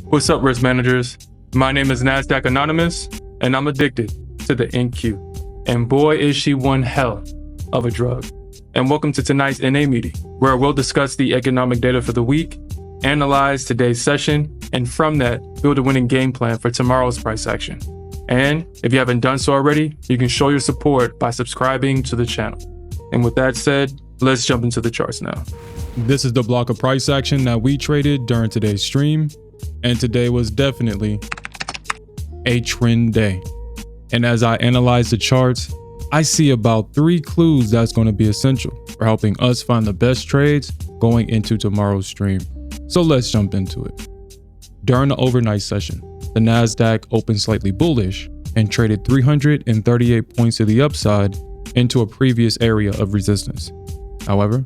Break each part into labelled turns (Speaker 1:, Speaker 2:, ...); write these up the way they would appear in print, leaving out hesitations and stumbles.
Speaker 1: What's up, risk managers? My name is Nasdaq Anonymous, and I'm addicted to the NQ. And boy, is she one hell of a drug. And welcome to tonight's NA meeting, where we'll discuss the economic data for the week, analyze today's session, and from that, build a winning game plan for tomorrow's price action. And if you haven't done so already, you can show your support by subscribing to the channel. And with that said, let's jump into the charts now.
Speaker 2: This is the block of price action that we traded during today's stream, and today was definitely a trend day. And as I analyze the charts, I see about 3 clues that's going to be essential for helping us find the best trades going into tomorrow's stream. So let's jump into it. During the overnight session, the Nasdaq opened slightly bullish and traded 338 points to the upside into a previous area of resistance. However,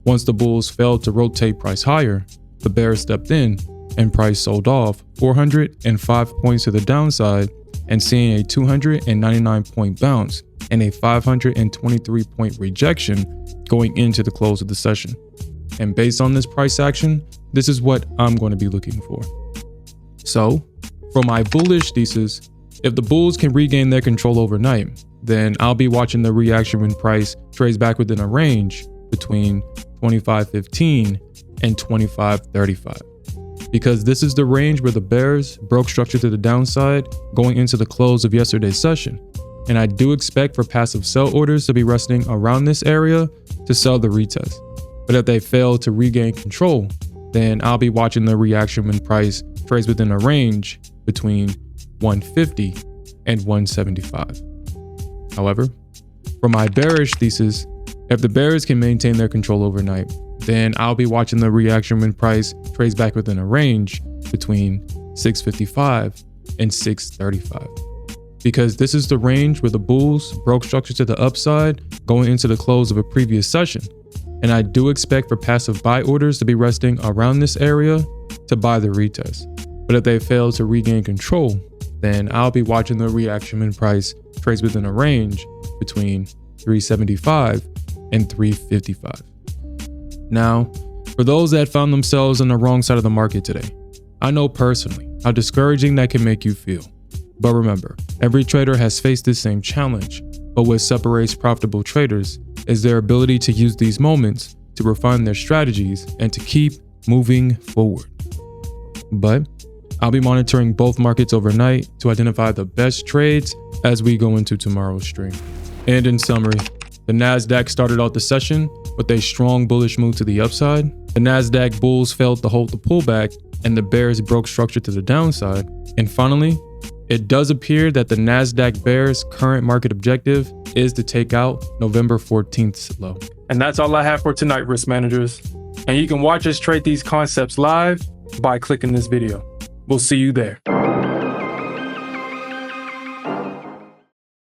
Speaker 2: once the bulls failed to rotate price higher, the bears stepped in and price sold off 405 points to the downside and seeing a 299 point bounce and a 523 point rejection going into the close of the session. And based on this price action, this is what I'm going to be looking for. So, for my bullish thesis, if the bulls can regain their control overnight, then I'll be watching the reaction when price trades back within a range between 25.15 and 25.35. Because this is the range where the bears broke structure to the downside going into the close of yesterday's session. And I do expect for passive sell orders to be resting around this area to sell the retest. But if they fail to regain control, then I'll be watching the reaction when price trades within a range between 150 and 175. However, for my bearish thesis, if the bears can maintain their control overnight, then I'll be watching the reaction when price trades back within a range between 655 and 635. Because this is the range where the bulls broke structure to the upside going into the close of a previous session. And I do expect for passive buy orders to be resting around this area to buy the retest. But if they fail to regain control, then I'll be watching the reaction when price trades within a range between 375 and 355. Now, for those that found themselves on the wrong side of the market today, I know personally how discouraging that can make you feel. But remember, every trader has faced this same challenge, but what separates profitable traders is their ability to use these moments to refine their strategies and to keep moving forward. But I'll be monitoring both markets overnight to identify the best trades as we go into tomorrow's stream. And in summary, the Nasdaq started out the session with a strong bullish move to the upside. The Nasdaq bulls failed to hold the pullback and the bears broke structure to the downside. And finally, it does appear that the Nasdaq bears' current market objective is to take out November 14th's low.
Speaker 1: And that's all I have for tonight, risk managers. And you can watch us trade these concepts live by clicking this video. We'll see you there.